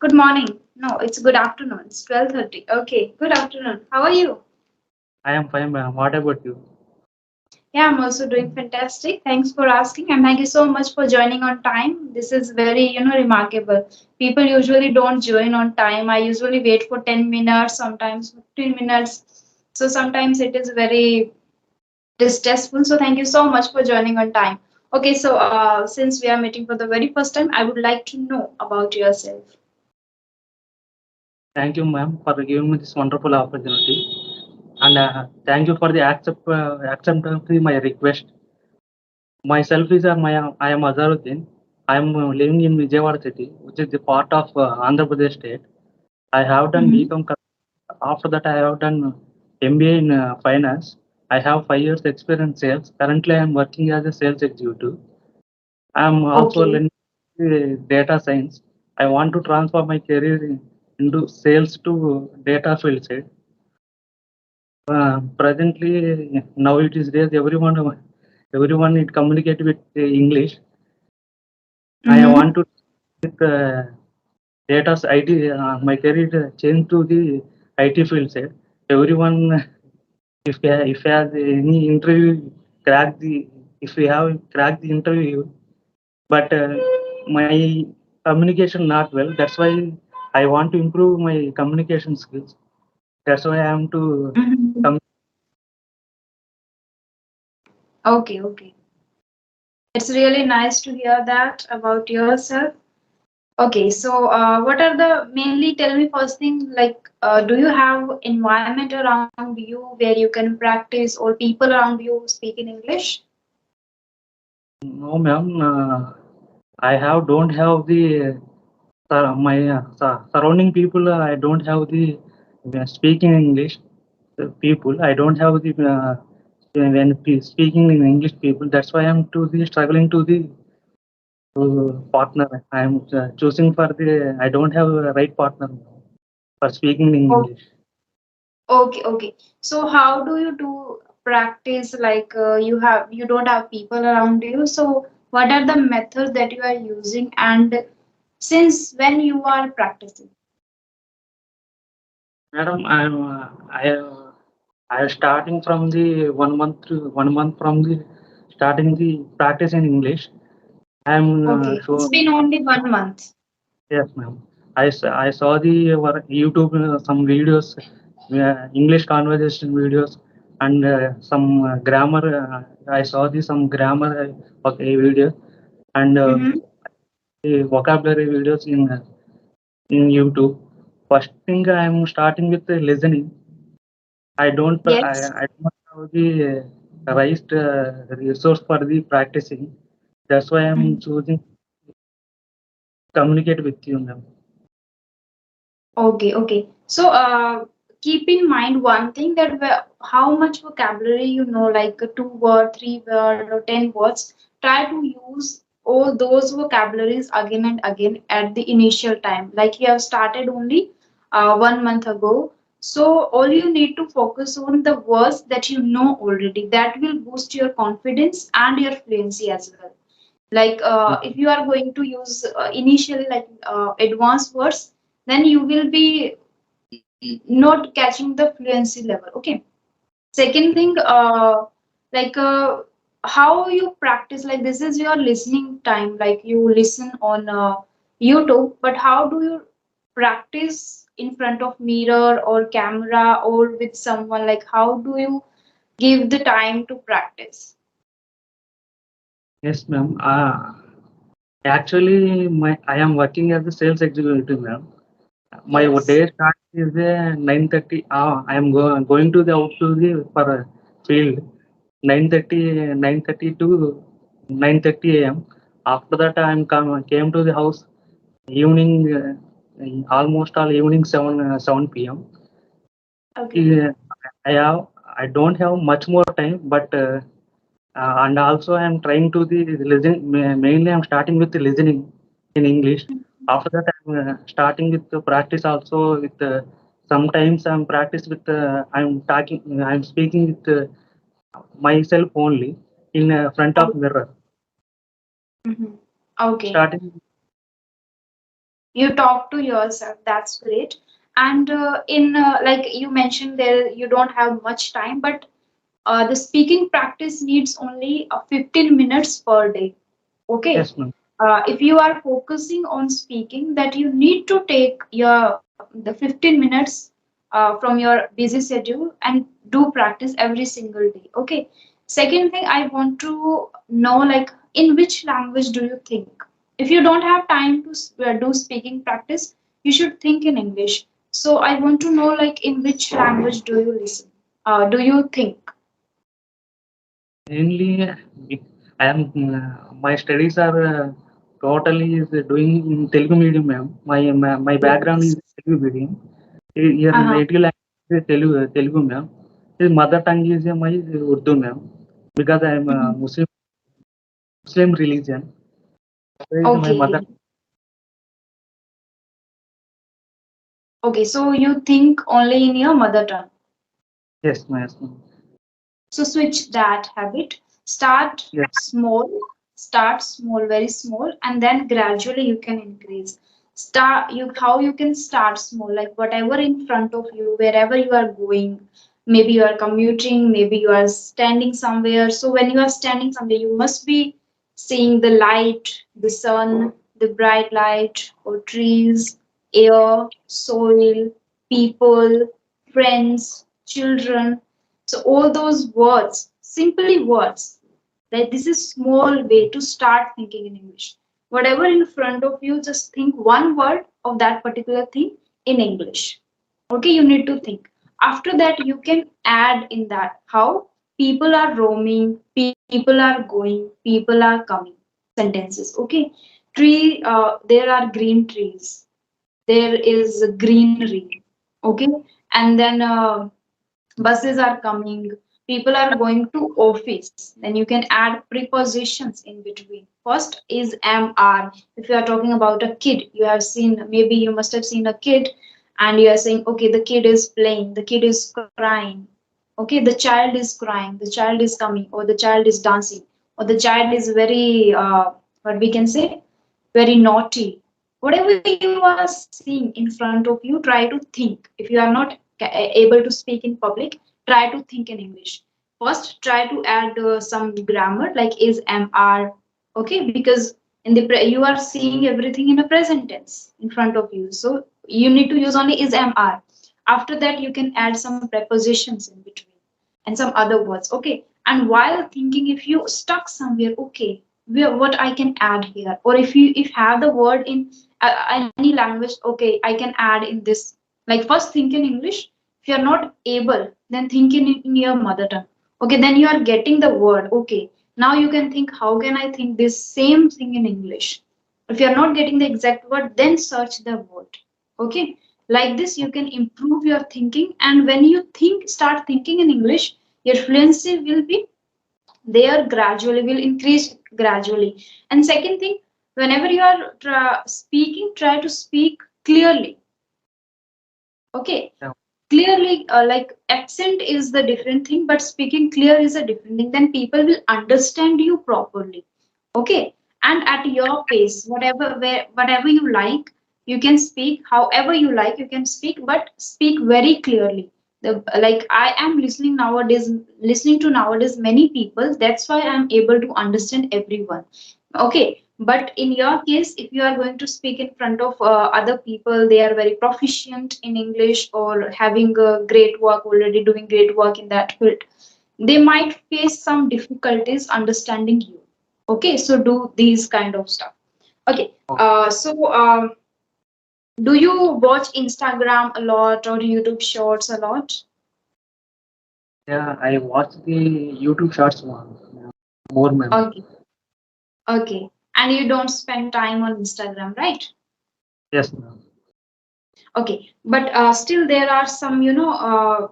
Good morning. No, it's good afternoon. It's 12:30. Okay, good afternoon. How are you? I am fine, ma'am. What about you? Yeah, I'm also doing fantastic. Thanks for asking and thank you so much for joining on time. This is very, remarkable. People usually don't join on time. I usually wait for 10 minutes, sometimes 15 minutes. So sometimes it is very distressful. So thank you so much for joining on time. Okay, so since we are meeting for the very first time, I would like to know about yourself. Thank you, ma'am, for giving me this wonderful opportunity. And thank you for the acceptance of my request. Myself is I am Azaruddin. I am living in Vijayawada city, which is the part of Andhra Pradesh state. I have done Mhm. BCom. After that, I have done MBA in finance. I have 5 years experience in sales. Currently, I am working as a sales executive. I am also Okay. learning data science. I want to transfer my career into sales to data field side. Presently, now it is there. Everyone it communicate with English. I Mm-hmm. want to with data IT. My career change to the IT field side. Everyone, if has any interview, crack the if we have cracked the interview, but my communication not well. That's why I want to improve my communication skills. That's why I am to Mm-hmm. come. Okay, okay. It's really nice to hear that about yourself. Okay, so what are the mainly tell me first thing like do you have environment around you where you can practice or people around you speak in English? No, ma'am. I have don't have the my surrounding people. I don't have the speaking English people. I don't have the when speaking in English people. That's why I'm to the struggling to the partner. I'm choosing for the. I don't have a right partner for speaking in Oh, English. okay, okay. So how do you do practice like you don't have people around you? So what are the methods that you are using and since when you are practicing? Madam, I am starting from the 1 month to 1 month from the starting the practice in English. I am Okay, it's sure. been only 1 month. Yes, ma'am. I saw the YouTube some videos, English conversation videos, and some grammar. I saw the some grammar okay, video and Mm-hmm. the vocabulary videos in YouTube. First thing I am starting with the listening. Yes. I don't have the right resource for the practicing. That's why I'm choosing communicate with you, ma'am. Okay, okay. So, keep in mind one thing that how much vocabulary you know, like a 2 word, 3 word, or 10 words. Try to use all those vocabularies again and again at the initial time. Like you have started only 1 month ago. So, all you need to focus on the words that you know already. That will boost your confidence and your fluency as well. Like if you are going to use initially like advanced words, then you will be not catching the fluency level. Okay, second thing, like how you practice, like this is your listening time, like you listen on YouTube, but how do you practice in front of mirror or camera or with someone, like how do you give the time to practice? Yes, ma'am. Actually, I am working as a sales executive, ma'am. My Yes. day start is 9:30. I am going to the out to the for field 9:30 to 9:30 a.m. After that, came to the house evening almost all evening 7 p.m. Okay. Uh, I don't have much more time, but and also I am trying to the listen. Mainly, I'm starting with the listening in English. After that, I'm starting with the practice also. With sometimes I'm practice with I'm talking. I'm speaking with myself only in front of mirror. Mhm. Okay. Starting You talk to yourself. That's great. And in like you mentioned there, you don't have much time, but the speaking practice needs only 15 minutes per day. Okay. Yes, ma'am. If you are focusing on speaking, that you need to take the 15 minutes from your busy schedule and do practice every single day. Okay. Second thing, I want to know, like, in which language do you think? If you don't have time to do speaking practice, you should think in English. So I want to know, like, in which language do you listen? Do you think? Mainly, I am my studies are totally is doing in Telugu medium, ma'am. My background is Yes. Telugu medium. Your Uh-huh. native language is Telugu, ma'am. His mother tongue is my Urdu, ma'am. Because I am a Mhm. Muslim religion. So is my mother. Okay. Okay, so you think only in your mother tongue. Yes, ma'am. Yes, ma'am. So switch that habit. Yes, Start small, very small, and then gradually you can increase. Start you how you can start small, like whatever in front of you, wherever you are going. Maybe you are commuting, maybe you are standing somewhere. So when you are standing somewhere, you must be seeing the light, the sun, the bright light, or trees, air, soil, people, friends, children. So all those words, simply words, like this is small way to start thinking in English. Whatever in front of you, just think one word of that particular thing in English. Okay, you need to think. After that, you can add in that how people are roaming, people are going, people are coming. Sentences. Okay, tree. There are green trees. There is greenery. Okay, and then buses are coming, people are going to office, then you can add prepositions in between. First is am, are. If you are talking about a kid, you have seen, maybe you must have seen a kid, and you are saying, okay, the kid is playing, the kid is crying, okay, the child is crying, the child is coming, or the child is dancing, or the child is very what we can say, very naughty. Whatever you are seeing in front of you, try to think. If you are not able to speak in public, try to think in English. First, try to add some grammar like is, am, are. Okay, because in the you are seeing everything in a present tense in front of you, so you need to use only is, am, are. After that, you can add some prepositions in between and some other words. Okay, and while thinking, if you stuck somewhere, okay, what I can add here, or if you if have the word in any language, okay, I can add in this. Like first think in English. If you are not able, then think in your mother tongue. Okay, then you are getting the word. Okay, now you can think, how can I think this same thing in English? If you are not getting the exact word, then search the word. Okay, like this you can improve your thinking, and when you think, start thinking in English, your fluency will be there gradually, will increase gradually. And second thing, whenever you are speaking, try to speak clearly. Okay, yeah. clearly, like accent is the different thing, but speaking clear is a different thing, then people will understand you properly. Okay, and at your pace, whatever you like, you can speak. However you like, you can speak, but speak very clearly. Like I am listening to nowadays many people, that's why I am able to understand everyone. Okay, but in your case, if you are going to speak in front of other people, they are very proficient in English or having a great work, already doing great work in that field, they might face some difficulties understanding you. Okay, so do these kind of stuff. Okay, do you watch Instagram a lot or YouTube shorts a lot? Yeah, I watched the YouTube shorts one. Yeah. More, ma'am. Okay, okay, and you don't spend time on Instagram, right? Yes, ma'am. Okay, but still there are some,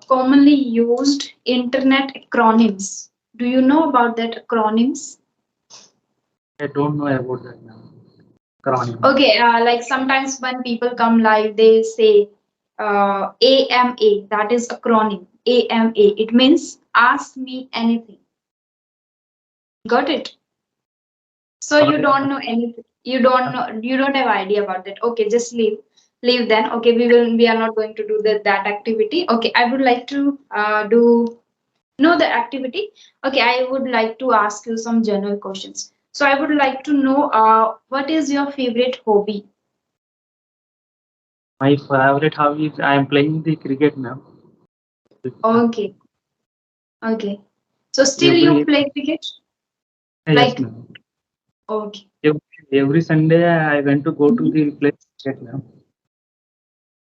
commonly used internet acronyms. Do you know about that acronyms? I don't know about that, ma'am. Acronym. Okay, like sometimes when people come live, they say AMA, that is acronym. AMA, it means ask me anything. Got it? So Got you it, don't ma'am. know anything. You don't know, you don't have idea about that. Okay, just leave then. Okay, we are not going to do that activity. Okay, I would like to do know the activity. Okay, I would like to ask you some general questions. So I would like to know what is your favorite hobby? My favorite hobby is I am playing the cricket now. Okay, okay. So still you Every play cricket? yes, Like, ma'am. okay, Every Sunday I went to go to mhm. the play cricket now.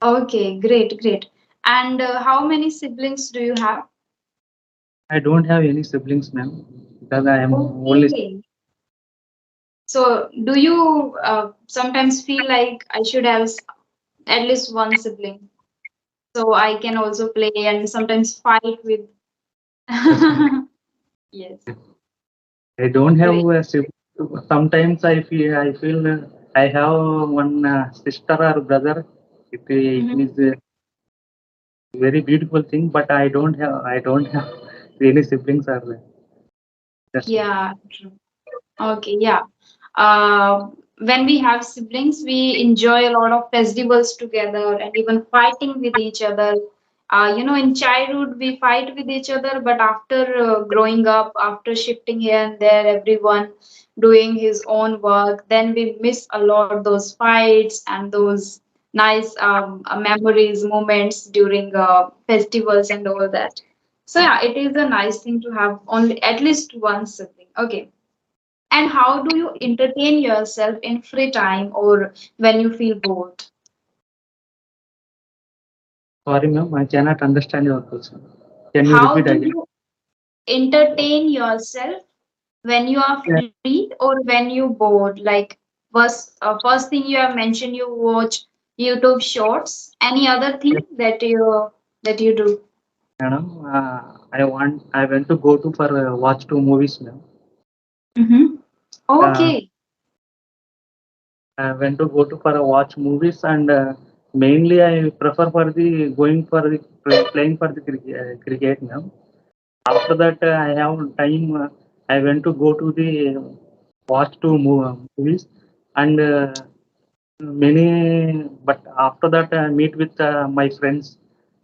Okay, great, great. And how many siblings do you have? I don't have any siblings, ma'am, because I am only. Okay. So do you sometimes feel like I should have at least one sibling so I can also play and sometimes fight with? Yes, ma'am. Yes, I don't have great. a sibling. Sometimes I feel I have one sister or brother. It Mhm. is a very beautiful thing, but I don't have any siblings or that's why. Yeah, true. Okay, yeah. Uh, when we have siblings, we enjoy a lot of festivals together and even fighting with each other. In childhood, we fight with each other, but after growing up, after shifting here and there, everyone doing his own work, then we miss a lot those fights and those nice memories, moments during festivals and all that. So, yeah, it is a nice thing to have only at least one sibling. Okay. And how do you entertain yourself in free time or when you feel bored? Sorry, ma'am, I cannot understand your question. Can you How repeat do again? you entertain yourself when you are Yeah, free or when you bored? Like first thing you have mentioned, you watch YouTube shorts. Any other thing yes, that you do? madam. I went to go to for watch two movies, ma'am. Mm-hmm. Uh, Okay. I went to go to for a watch movies and mainly I prefer for the going for the playing for the cricket now. After that I have time. I went to go to the watch two movies and many. But after that I meet with my friends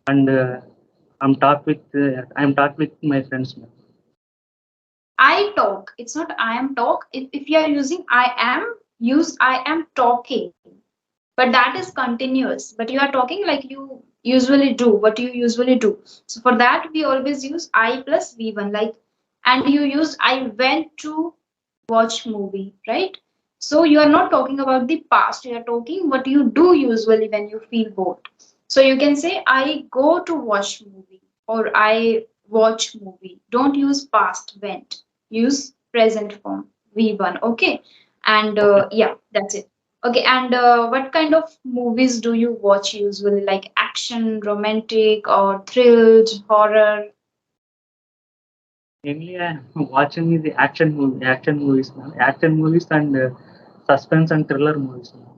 and I'm talk with my friends now. I talk. It's not I am talk. If you are using I am, use I am talking. But that is continuous. But you are talking like you usually do, what you usually do. So for that, we always use I plus V1. Like, and you use I went to watch movie, right? So you are not talking about the past. You are talking what you do usually when you feel bored. So you can say I go to watch movie or I watch movie. Don't use past went. Use present form V1. Okay. And Okay. yeah, that's it. Okay, and what kind of movies do you watch usually? Like action, romantic, or thrilled, horror? Mainly I'm watching the action movies now. Action movies and suspense and thriller movies now.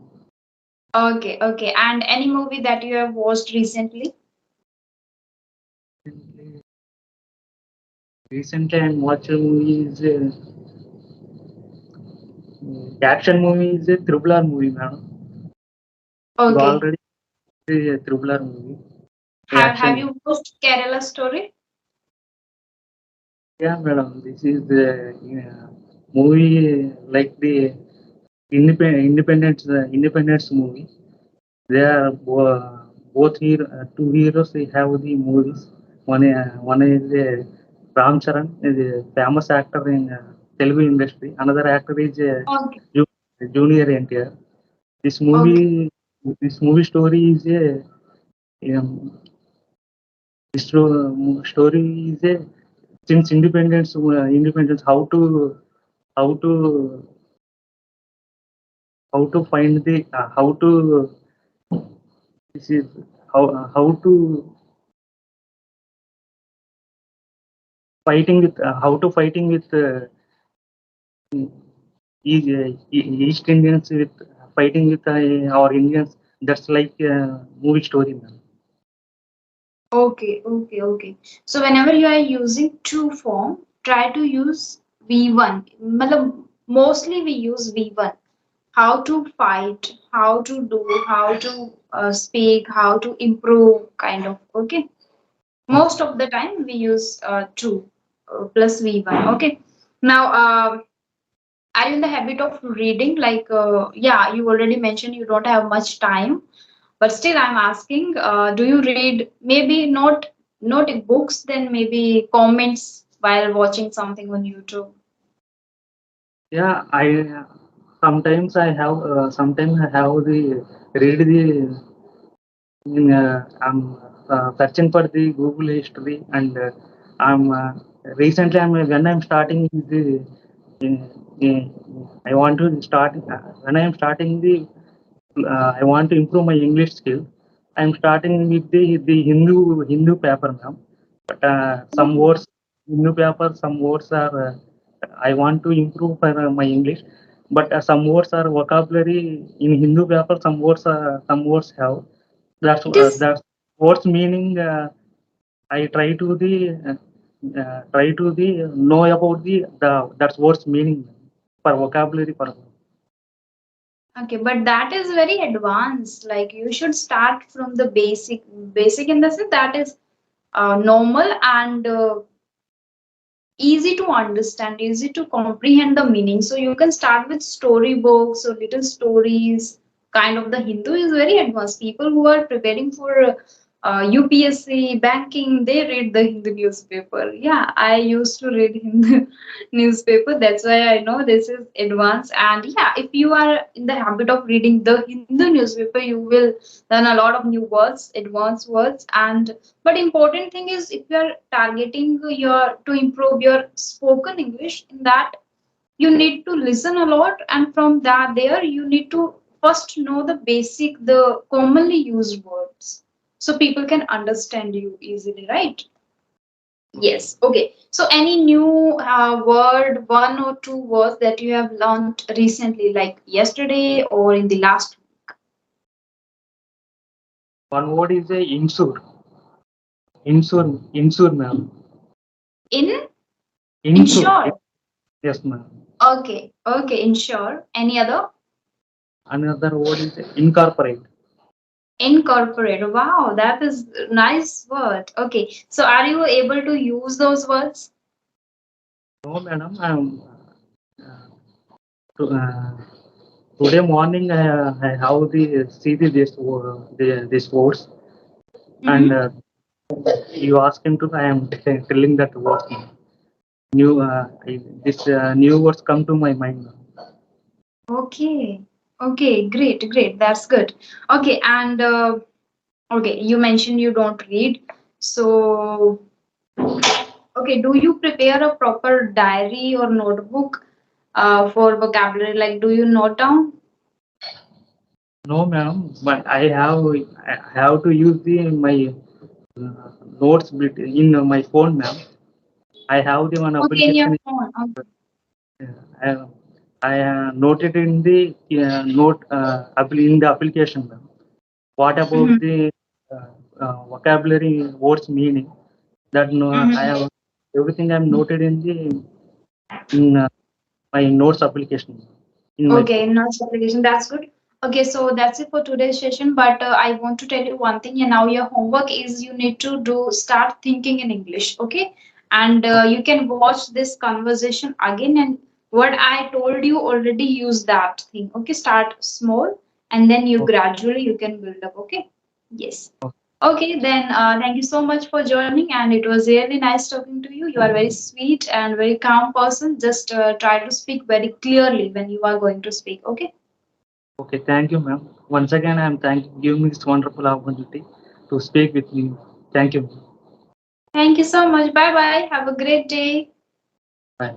Okay, okay. And any movie that you have watched recently? Recently, I'm watching movies. Action movie is a Triple R movie, madam. You Okay. already see a Triple R movie. The Have action. you watched Kerala Story? Yeah, madam. This is the movie like the independence movie. They are both here two heroes. They have the movies. One is Ram Charan, is a famous actor in Telugu industry. Another actor is Okay, Junior NTR. This okay, movie, this movie story is a um, story is a since independence how to how to find the how to this is how to fighting with how to fighting with East Indians with fighting with our Indians. That's like movie story, man. okay. So whenever you are using true form, try to use V1. Matlab, mostly we use V1. how to fight, how to do, how to speak, how to improve, kind of. Okay. Most of the time we use two plus V1. Okay. Now, are you in the habit of reading? Like, yeah, you already mentioned you don't have much time, but still, I'm asking, do you read maybe not books, then maybe comments while watching something on YouTube? Yeah, sometimes I have the read the I'm searching for the Google history, and I'm recently I'm starting the I want to start when I'm starting the I want to improve my English skill. I'm starting with the Hindu paper now, but some Hmm. words Hindu paper, some words are I want to improve for my English, but some words are vocabulary in Hindu paper. Some words have It is. that's words meaning. I try to the know about the that's words meaning for vocabulary purpose. Okay, but that is very advanced. Like you should start from the basic in the sense that is normal and easy to understand, easy to comprehend the meaning. So you can start with storybooks or little stories. Kind of the Hindu is very advanced. People who are preparing for UPSC, banking, they read the Hindu newspaper. Yeah, I used to read Hindu newspaper. That's why I know this is advanced. And yeah, if you are in the habit of reading the Hindu newspaper, you will learn a lot of new words, advanced words, and but important thing is if you are targeting your to improve your spoken English, in that you need to listen a lot, and from that there you need to first know the basic, the commonly used words, so people can understand you easily, right? Yes. Okay. So any new word, one or two words that you have learned recently, like yesterday or in the last One word is a insure, ma'am. in Insure, ensure? yes, ma'am. Okay. Okay. Ensure. Any other? Another word is incorporate. Incorporate. Wow, that is a nice word. Okay, so are you able to use those words? No, madam. Uh, uh, Today morning I have the see this words, and Mm-hmm. you ask him to. I am telling that words. New this new words come to my mind. Okay. Okay, great, great. That's good. Okay, and okay, you mentioned you don't read. So, okay, do you prepare a proper diary or notebook for vocabulary? Like, do you note down? No, ma'am. But I have to use the my uh, notes bit in my phone, ma'am. I have the one Okay, in your application. phone. Okay. I, I noted in the in the application, ma'am. What about Mm-hmm. the vocabulary words meaning? That no, I Mm-hmm. have everything I'm noted in the in my notes application in my Okay, phone. nurse application. That's good. Okay, so that's it for today's session. But I want to tell you one thing, and now your homework is you need to do start thinking in English. Okay, and you can watch this conversation again, and what I told you already use that thing. Okay, start small, and then you Okay. gradually you can build up. Okay. Yes. Okay, then thank you so much for joining, and it was really nice talking to you. You are very sweet and very calm person. Just try to speak very clearly when you are going to speak. Okay. Okay. Thank you, ma'am. Once again, I'm thank giving me this wonderful opportunity to speak with you. Thank you. Thank you so much. Bye bye. Have a great day. Bye.